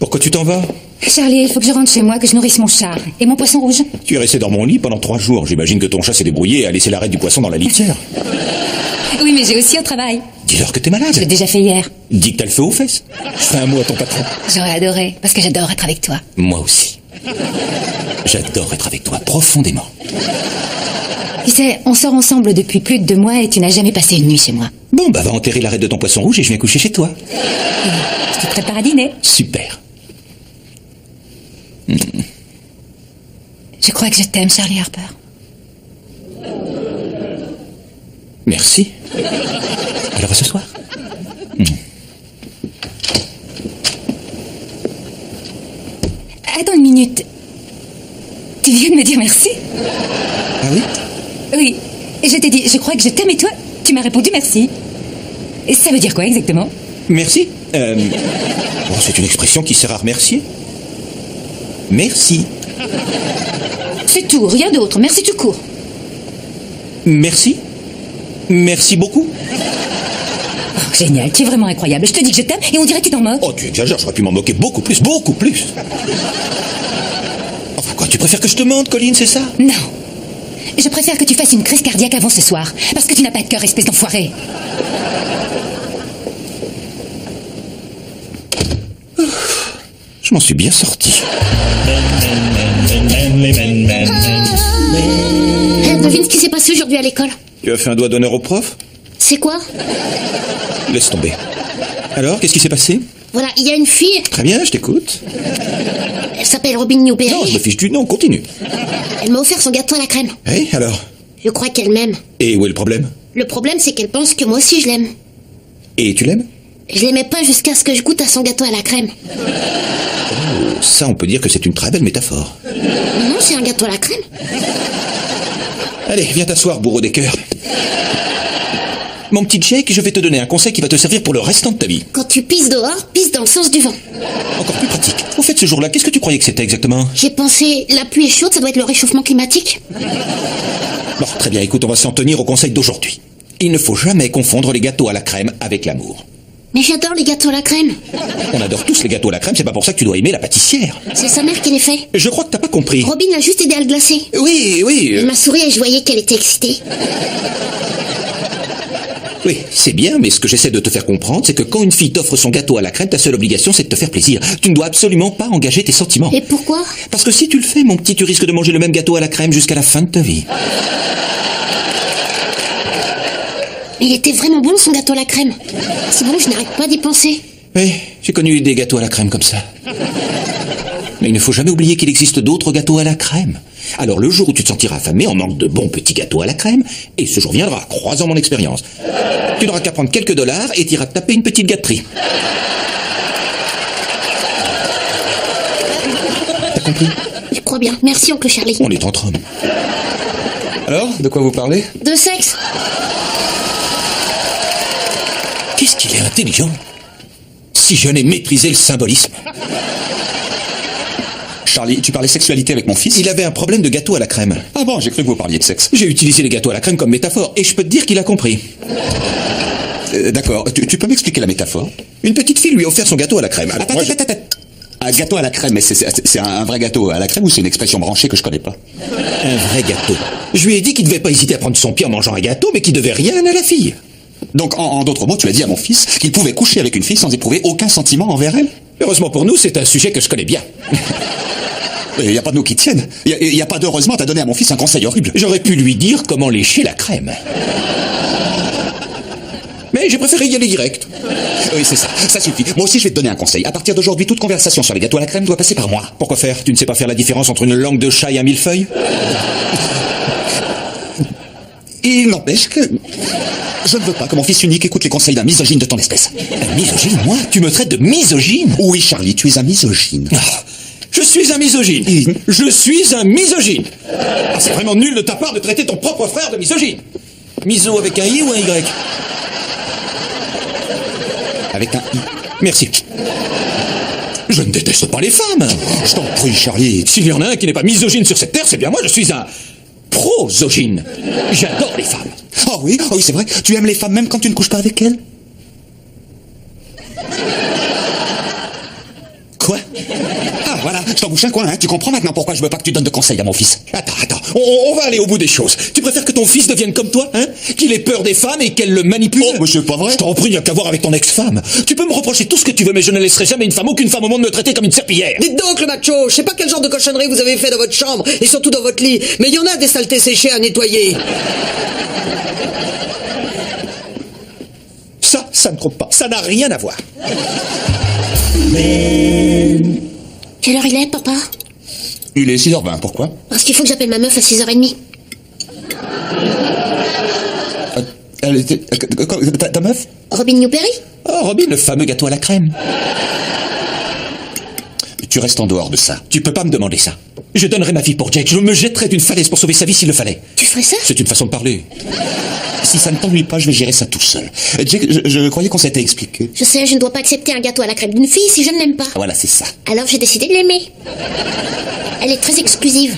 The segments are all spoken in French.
Pourquoi tu t'en vas? Charlie, il faut que je rentre chez moi, que je nourrisse mon chat. Et mon poisson rouge. Tu es resté dans mon lit pendant 3 jours. J'imagine que ton chat s'est débrouillé et a laissé l'arrêt du poisson dans la litière. Oui, mais j'ai aussi au travail. Dis-leur que t'es malade. Je l'ai déjà fait hier. Dis que t'as le feu aux fesses. Je fais un mot à ton patron. J'aurais adoré, parce que j'adore être avec toi. Moi aussi. J'adore être avec toi, profondément. Tu sais, on sort ensemble depuis plus de 2 mois et tu n'as jamais passé une nuit chez moi. Bon, bah va enterrer l'arrêt de ton poisson rouge et je viens coucher chez toi. Je te prépare à dîner. Super. Je crois que je t'aime, Charlie Harper. Merci. Alors à ce soir. Attends une minute. Tu viens de me dire merci? Ah oui? Oui. Et je t'ai dit, je crois que je t'aime et toi, tu m'as répondu merci. Et ça veut dire quoi exactement? Merci. Bon, c'est une expression qui sert à remercier. Merci. C'est tout, rien d'autre. Merci tout court. Merci. Merci beaucoup. Oh, génial, tu es vraiment incroyable. Je te dis que je t'aime et on dirait que tu t'en moques. Oh, tu exagères, j'aurais pu m'en moquer beaucoup plus, beaucoup plus. Enfin quoi, tu préfères que je te mente, Colline, c'est ça? Non. Je préfère que tu fasses une crise cardiaque avant ce soir. Parce que tu n'as pas de cœur, espèce d'enfoiré. Je m'en suis bien sorti. Devine ce qui s'est passé aujourd'hui à l'école. Tu as fait un doigt d'honneur au prof? C'est quoi? Laisse tomber. Alors, qu'est-ce qui s'est passé? Voilà, il y a une fille, Très bien, je t'écoute. elle s'appelle Robin Newberry. Non, je me fiche du nom, continue. Elle m'a offert son gâteau à la crème. Oui, alors? Je crois qu'elle m'aime. Et où est le problème? Le problème, c'est qu'elle pense que moi aussi je l'aime. Et tu l'aimes? Je l'aimais pas jusqu'à ce que je goûte à son gâteau à la crème. Ça, on peut dire que c'est une très belle métaphore. Mais non, c'est un gâteau à la crème. Allez, viens t'asseoir, bourreau des cœurs. Mon petit Jake, je vais te donner un conseil qui va te servir pour le restant de ta vie. Quand tu pisses dehors, pisse dans le sens du vent. Encore plus pratique. Au fait, ce jour-là, qu'est-ce que tu croyais que c'était exactement? J'ai pensé, la pluie est chaude, ça doit être le réchauffement climatique. Bon, très bien, écoute, on va s'en tenir au conseil d'aujourd'hui. Il ne faut jamais confondre les gâteaux à la crème avec l'amour. Mais j'adore les gâteaux à la crème. On adore tous les gâteaux à la crème, c'est pas pour ça que tu dois aimer la pâtissière. C'est sa mère qui les fait. Je crois que t'as pas compris. Robin l'a juste aidé à le glacer. Oui, oui. Elle m'a souri et je voyais qu'elle était excitée. Oui, c'est bien, mais ce que j'essaie de te faire comprendre, c'est que quand une fille t'offre son gâteau à la crème, ta seule obligation, c'est de te faire plaisir. Tu ne dois absolument pas engager tes sentiments. Et pourquoi? Parce que si tu le fais, mon petit, tu risques de manger le même gâteau à la crème jusqu'à la fin de ta vie. Mais il était vraiment bon son gâteau à la crème. C'est bon, je n'arrête pas d'y penser. Oui, j'ai connu des gâteaux à la crème comme ça. Mais il ne faut jamais oublier qu'il existe d'autres gâteaux à la crème. Alors le jour où tu te sentiras affamé, en manque de bons petits gâteaux à la crème, et ce jour viendra, croisant mon expérience, tu n'auras qu'à prendre quelques dollars et t'iras te taper une petite gâterie. T'as compris? Je crois bien. Merci, oncle Charlie. On est entre hommes. Alors, de quoi vous parlez? De sexe. Qu'est-ce qu'il est intelligent? Si je n'ai maîtrisé le symbolisme. Charlie, tu parlais sexualité avec mon fils? Il avait un problème de gâteau à la crème. Ah bon, j'ai cru que vous parliez de sexe. J'ai utilisé les gâteaux à la crème comme métaphore, et je peux te dire qu'il a compris. D'accord, tu peux m'expliquer la métaphore? Une petite fille lui a offert son gâteau à la crème. Alors, moi, je- Un gâteau à la crème, mais c'est un vrai gâteau à la crème ou c'est une expression branchée que je connais pas? Un vrai gâteau. Je lui ai dit qu'il devait pas hésiter à prendre son pied en mangeant un gâteau, mais qu'il devait rien à la fille. Donc, en d'autres mots, tu as dit à mon fils qu'il pouvait coucher avec une fille sans éprouver aucun sentiment envers elle? Heureusement pour nous, c'est un sujet que je connais bien. Il n'y a pas de mots qui tiennent. Il n'y a pas d'heureusement, t'as donné à mon fils un conseil horrible. J'aurais pu lui dire comment lécher la crème. Mais j'ai préféré y aller direct. Oui, c'est ça, ça suffit. Moi aussi, je vais te donner un conseil. À partir d'aujourd'hui, toute conversation sur les gâteaux à la crème doit passer par moi. Pourquoi faire? Tu ne sais pas faire la différence entre une langue de chat et un millefeuille? Il n'empêche que... Je ne veux pas que mon fils unique écoute les conseils d'un misogyne de ton espèce. Un misogyne, moi? Tu me traites de misogyne? Oui, Charlie, tu es un misogyne. Ah, je suis un misogyne. Je suis un misogyne. Ah, c'est vraiment nul de ta part de traiter ton propre frère de misogyne. Miso avec un I ou un Y? Avec un I. Merci. Je ne déteste pas les femmes. Je t'en prie, Charlie. S'il y en a un qui n'est pas misogyne sur cette terre, c'est bien moi, je suis un prosogyne. J'adore les femmes. Oh oui, c'est vrai. Tu aimes les femmes même quand tu ne couches pas avec elles? Quoi? Ah, voilà, je t'embouche un coin, hein. Tu comprends maintenant pourquoi je veux pas que tu donnes de conseils à mon fils. Attends, on va aller au bout des choses. Tu préfères que ton fils devienne comme toi, hein? Qu'il ait peur des femmes et qu'elle le manipule? Oh, mais c'est pas vrai. Je t'en prie, il n'y a qu'à voir avec ton ex-femme. Tu peux me reprocher tout ce que tu veux, mais je ne laisserai jamais aucune femme au monde me traiter comme une serpillière. Dites donc, le macho, je sais pas quel genre de cochonnerie vous avez fait dans votre chambre, et surtout dans votre lit, mais il y en a des saletés séchées à nettoyer. Ça ne trompe pas. Ça n'a rien à voir. Quelle heure il est, papa? Il est 6h20, pourquoi? Parce qu'il faut que j'appelle ma meuf à 6h30. Elle était... Ta meuf? Robin Newberry? Oh, Robin, le fameux gâteau à la crème. Tu restes en dehors de ça. Tu peux pas me demander ça. Je donnerais ma vie pour Jake. Je me jetterais d'une falaise pour sauver sa vie s'il le fallait. Tu ferais ça? C'est une façon de parler. Si ça ne t'ennuie pas, je vais gérer ça tout seul. Jake, je croyais qu'on s'était expliqué. Je sais, je ne dois pas accepter un gâteau à la crème d'une fille si je ne l'aime pas. Voilà, c'est ça. Alors j'ai décidé de l'aimer. Elle est très exclusive.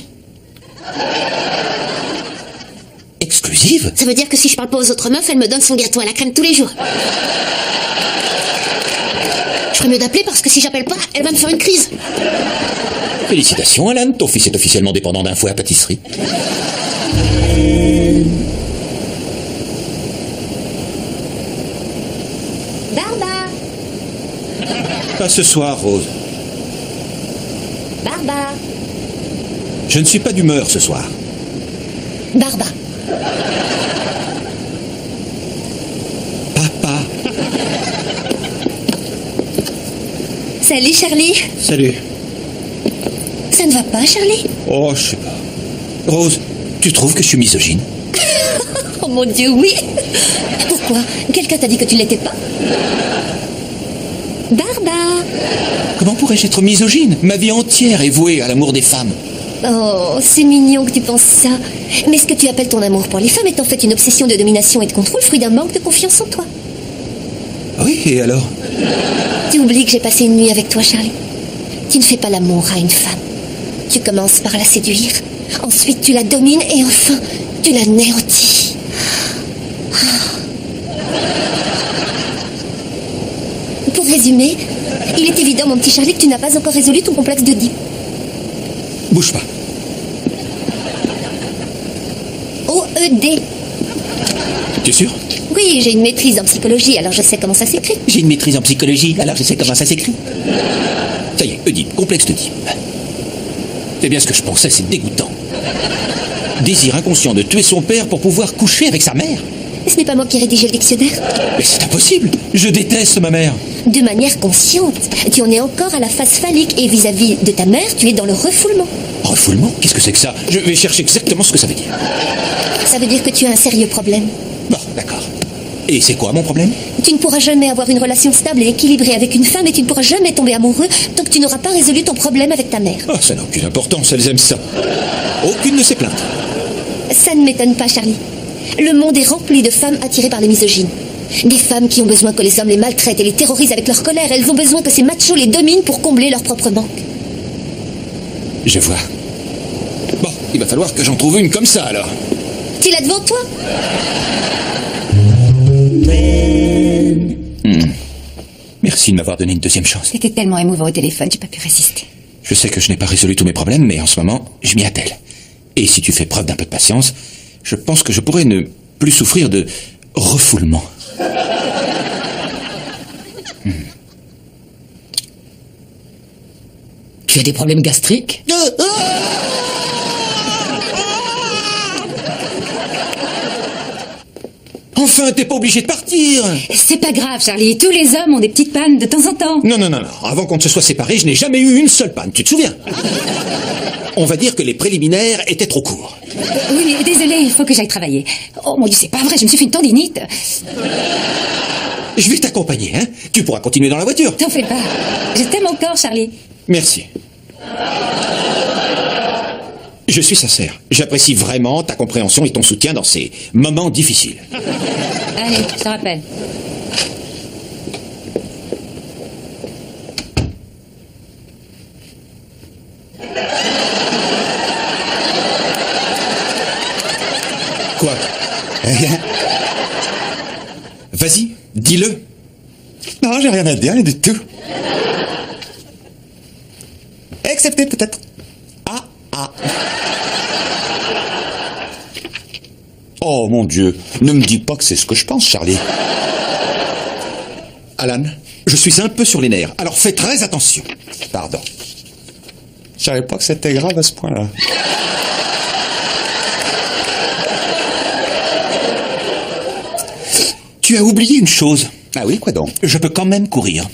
Exclusive? Ça veut dire que si je parle pas aux autres meufs, elle me donne son gâteau à la crème tous les jours. Je ferais mieux d'appeler parce que si j'appelle pas, elle va me faire une crise. Félicitations, Alan. Ton fils est officiellement dépendant d'un fouet à pâtisserie. Barba! Pas ce soir, Rose. Barba! Je ne suis pas d'humeur ce soir. Barba! Papa. Salut, Charlie! Salut. Ça ne va pas, Charlie? Oh, je sais pas. Rose, tu trouves que je suis misogyne? Oh mon Dieu, oui! Pourquoi? Quelqu'un t'a dit que tu ne l'étais pas? Barba! Comment pourrais-je être misogyne? Ma vie entière est vouée à l'amour des femmes. Oh, c'est mignon que tu penses ça. Mais ce que tu appelles ton amour pour les femmes est en fait une obsession de domination et de contrôle, fruit d'un manque de confiance en toi. Oui, et alors? Tu oublies que j'ai passé une nuit avec toi, Charlie. Tu ne fais pas l'amour à une femme. Tu commences par la séduire. Ensuite, tu la domines et enfin, tu la néantis. Pour résumer, il est évident, mon petit Charlie, que tu n'as pas encore résolu ton complexe d'Oedipe. Bouge pas. O-E-D. Tu es sûr? Oui, j'ai une maîtrise en psychologie, alors je sais comment ça s'écrit. J'ai une maîtrise en psychologie, alors je sais comment ça s'écrit. Ça y est, Oedipe, complexe d'Oedipe. C'est bien ce que je pensais, c'est dégoûtant. Désir inconscient de tuer son père pour pouvoir coucher avec sa mère. Ce n'est pas moi qui ai rédigé le dictionnaire. Mais c'est impossible. Je déteste ma mère. De manière consciente, tu en es encore à la phase phallique et vis-à-vis de ta mère, tu es dans le refoulement. Refoulement? Qu'est-ce que c'est que ça? Je vais chercher exactement ce que ça veut dire. Ça veut dire que tu as un sérieux problème. Bon, d'accord. Et c'est quoi mon problème? Tu ne pourras jamais avoir une relation stable et équilibrée avec une femme et tu ne pourras jamais tomber amoureux tant que tu n'auras pas résolu ton problème avec ta mère. Oh, ça n'a aucune importance, elles aiment ça. Aucune de ces plaintes. Ça ne m'étonne pas, Charlie. Le monde est rempli de femmes attirées par les misogynes. Des femmes qui ont besoin que les hommes les maltraitent et les terrorisent avec leur colère. Elles ont besoin que ces machos les dominent pour combler leur propre manque. Je vois. Bon, il va falloir que j'en trouve une comme ça, alors. Tu l'as devant toi? Merci de m'avoir donné une deuxième chance. C'était tellement émouvant au téléphone, j'ai pas pu résister. Je sais que je n'ai pas résolu tous mes problèmes, mais en ce moment, je m'y attelle. Et si tu fais preuve d'un peu de patience, je pense que je pourrais ne plus souffrir de refoulement. Tu as des problèmes gastriques? Enfin, t'es pas obligé de partir. C'est pas grave, Charlie. Tous les hommes ont des petites pannes de temps en temps. Non. Avant qu'on ne se soit séparés, je n'ai jamais eu une seule panne. Tu te souviens? On va dire que les préliminaires étaient trop courts. Oui, mais désolé, il faut que j'aille travailler. Oh mon Dieu, c'est pas vrai, je me suis fait une tendinite. Je vais t'accompagner, hein? Tu pourras continuer dans la voiture. T'en fais pas. Je t'aime encore, Charlie. Merci. Je suis sincère. J'apprécie vraiment ta compréhension et ton soutien dans ces moments difficiles. Allez, je te rappelle. Quoi? Rien. Vas-y, dis-le. Non, j'ai rien à dire, rien du tout. accepter, peut-être. Ah. Oh, mon Dieu. Ne me dis pas que c'est ce que je pense, Charlie. Alan, je suis un peu sur les nerfs, alors fais très attention. Pardon. Je savais pas que c'était grave à ce point-là. Tu as oublié une chose. Ah oui, quoi donc? Je peux quand même courir.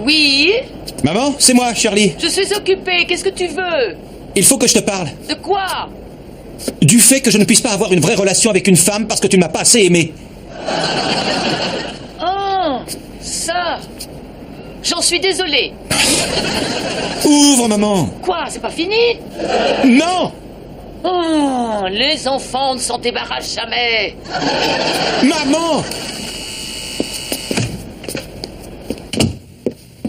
Oui, Maman, c'est moi, Shirley. je suis occupée. Qu'est-ce que tu veux? Il faut que je te parle. De quoi? Du fait que je ne puisse pas avoir une vraie relation avec une femme parce que tu ne m'as pas assez aimé. Oh, ça. J'en suis désolée. Ouvre, maman. Quoi, c'est pas fini? Non. Oh, les enfants ne s'en débarrassent jamais. Maman.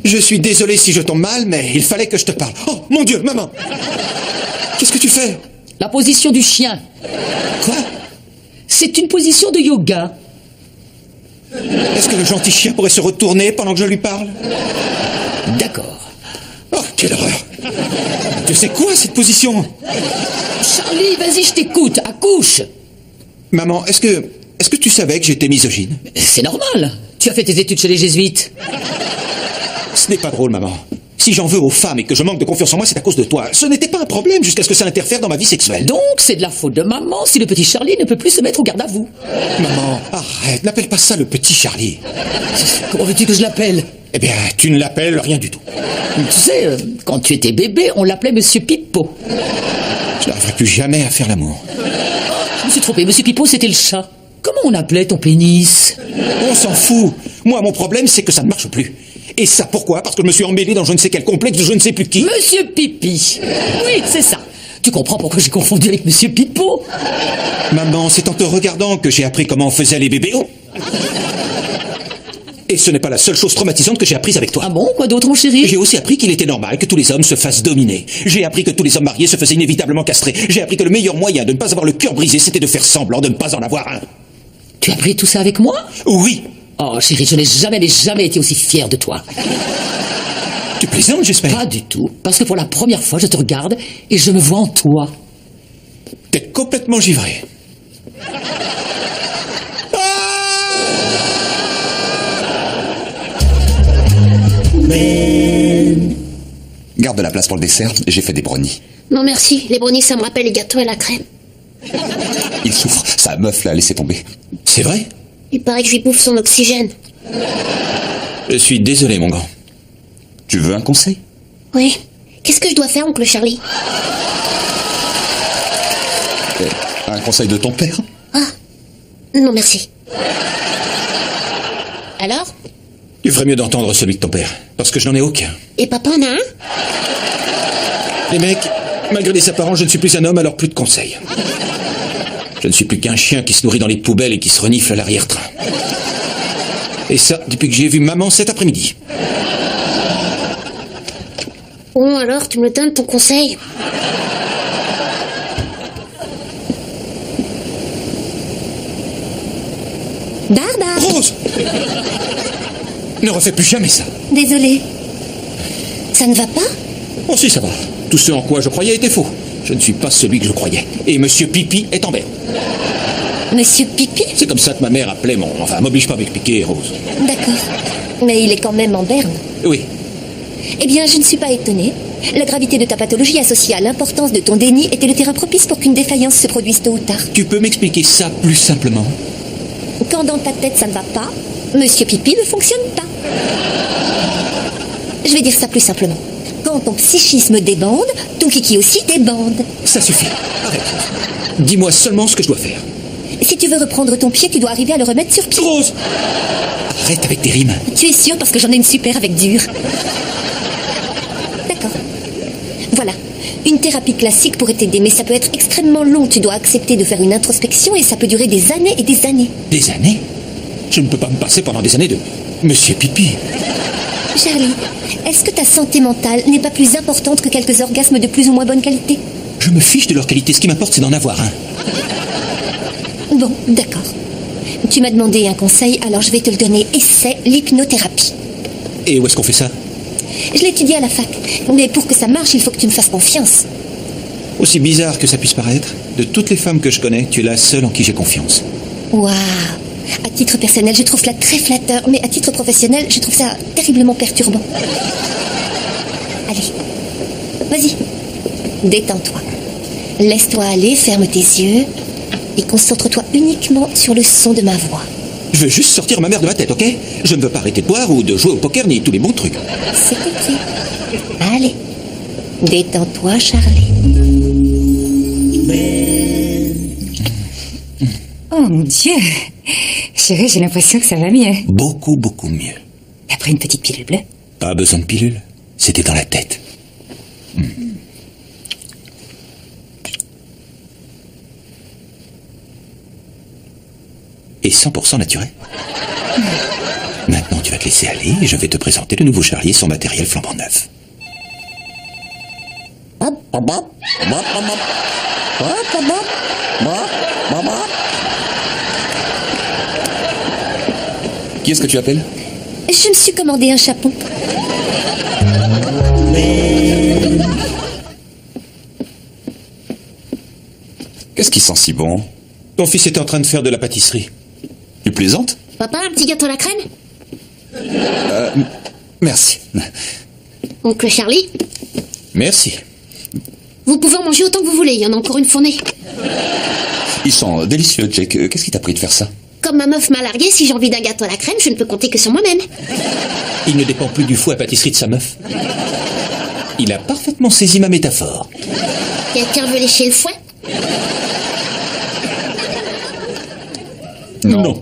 Je suis désolé si je tombe mal, mais il fallait que je te parle. Oh, mon Dieu, maman. Qu'est-ce que tu fais? La position du chien. Quoi? C'est une position de yoga. Est-ce que le gentil chien pourrait se retourner pendant que je lui parle? D'accord. Oh, quelle horreur. Tu sais quoi, cette position? Charlie, vas-y, je t'écoute. Accouche. Maman, est-ce que tu savais que j'étais misogyne? C'est normal. Tu as fait tes études chez les jésuites. Ce n'est pas drôle, maman. Si j'en veux aux femmes et que je manque de confiance en moi, c'est à cause de toi. Ce n'était pas un problème jusqu'à ce que ça interfère dans ma vie sexuelle. Donc, c'est de la faute de maman si le petit Charlie ne peut plus se mettre au garde à vous. Maman, arrête, n'appelle pas ça le petit Charlie. Comment veux-tu que je l'appelle? Eh bien, tu ne l'appelles rien du tout. Tu sais, quand tu étais bébé, on l'appelait Monsieur Pipo. Je n'arriverai plus jamais à faire l'amour. Je me suis trompé, Monsieur Pipo, c'était le chat. Comment on appelait ton pénis? On s'en fout. Moi, mon problème, c'est que ça ne marche plus. Et ça, pourquoi? Parce que je me suis emmêlé dans je ne sais quel complexe de je ne sais plus qui. Monsieur Pipi. Oui, c'est ça. Tu comprends pourquoi j'ai confondu avec Monsieur Pipo? Maman, c'est en te regardant que j'ai appris comment on faisait les bébés. Oh. Et ce n'est pas la seule chose traumatisante que j'ai apprise avec toi. Ah bon? Quoi d'autre, mon chéri? J'ai aussi appris qu'il était normal que tous les hommes se fassent dominer. J'ai appris que tous les hommes mariés se faisaient inévitablement castrer. J'ai appris que le meilleur moyen de ne pas avoir le cœur brisé, c'était de faire semblant de ne pas en avoir un. Tu as appris tout ça avec moi? Oui. Oh, chérie, je n'ai jamais été aussi fier de toi. Tu plaisantes, j'espère? Pas du tout. Parce que pour la première fois, je te regarde et je me vois en toi. T'es complètement givré. Garde de la place pour le dessert, j'ai fait des brownies. Non merci, les brownies ça me rappelle les gâteaux à la crème. Il souffre, sa meuf l'a laissé tomber. C'est vrai? Il paraît que je lui bouffe son oxygène. Je suis désolé, mon grand. Tu veux un conseil? Oui. Qu'est-ce que je dois faire, oncle Charlie? Un conseil de ton père? Ah. Non merci. Alors? Tu ferais mieux d'entendre celui de ton père, parce que je n'en ai aucun. Et papa en a un? Les mecs, malgré les apparences, je ne suis plus un homme, alors plus de conseils. Je ne suis plus qu'un chien qui se nourrit dans les poubelles et qui se renifle à l'arrière-train. Et ça, depuis que j'ai vu maman cet après-midi. Bon alors, tu me donnes ton conseil? Barbare! Rose! Ne refais plus jamais ça. Désolée. Ça ne va pas? Oh si, ça va. Tout ce en quoi je croyais était faux. Je ne suis pas celui que je croyais. Et Monsieur Pipi est en berne. Monsieur Pipi? C'est comme ça que ma mère appelait mon... Enfin, m'oblige pas à m'expliquer, Rose. D'accord. Mais il est quand même en berne. Oui. Eh bien, je ne suis pas étonnée. La gravité de ta pathologie associée à l'importance de ton déni était le terrain propice pour qu'une défaillance se produise tôt ou tard. Tu peux m'expliquer ça plus simplement? Quand dans ta tête ça ne va pas, Monsieur Pipi ne fonctionne pas. Je vais dire ça plus simplement. Quand ton psychisme débande, ton kiki aussi débande. Ça suffit. Arrête. Dis-moi seulement ce que je dois faire. Si tu veux reprendre ton pied, tu dois arriver à le remettre sur pied. Rose! Arrête avec tes rimes. Tu es sûr parce que j'en ai une super avec dur. D'accord. Voilà. Une thérapie classique pourrait t'aider, mais ça peut être extrêmement long. Tu dois accepter de faire une introspection et ça peut durer des années et des années. Des années? Je ne peux pas me passer pendant des années de... Monsieur Pipi. Charlie, est-ce que ta santé mentale n'est pas plus importante que quelques orgasmes de plus ou moins bonne qualité? Je me fiche de leur qualité, ce qui m'importe c'est d'en avoir un. Bon, d'accord. Tu m'as demandé un conseil, alors je vais te le donner. Et c'est l'hypnothérapie. Et où est-ce qu'on fait ça? Je l'ai étudié à la fac. Mais pour que ça marche, il faut que tu me fasses confiance. Aussi bizarre que ça puisse paraître, de toutes les femmes que je connais, tu es la seule en qui j'ai confiance. Waouh. À titre personnel, je trouve cela très flatteur, mais à titre professionnel, je trouve ça terriblement perturbant. Allez, vas-y, détends-toi. Laisse-toi aller, ferme tes yeux et concentre-toi uniquement sur le son de ma voix. Je veux juste sortir ma mère de ma tête, ok? Je ne veux pas arrêter de boire ou de jouer au poker ni tous les bons trucs. C'est compris. Allez, détends-toi, Charlie. Oh mon Dieu! Chérie, j'ai l'impression que ça va mieux. Beaucoup, beaucoup mieux. T'as pris une petite pilule bleue? Pas besoin de pilule, c'était dans la tête. Et 100% naturel. Maintenant, tu vas te laisser aller et je vais te présenter le nouveau Charlie et son matériel flambant neuf. Qui est-ce que tu appelles? Je me suis commandé un chapeau. Qu'est-ce qui sent si bon? Ton fils était en train de faire de la pâtisserie. Tu plaisantes? Papa, un petit gâteau à la crème? Merci. Oncle Charlie, Merci. vous pouvez en manger autant que vous voulez, il y en a encore une fournée. Ils sont délicieux, Jake. Qu'est-ce qui t'a pris de faire ça? Comme ma meuf m'a largué, si j'ai envie d'un gâteau à la crème, je ne peux compter que sur moi-même. Il ne dépend plus du fou à pâtisserie de sa meuf. Il a parfaitement saisi ma métaphore. Quelqu'un veut lécher le foin? Non.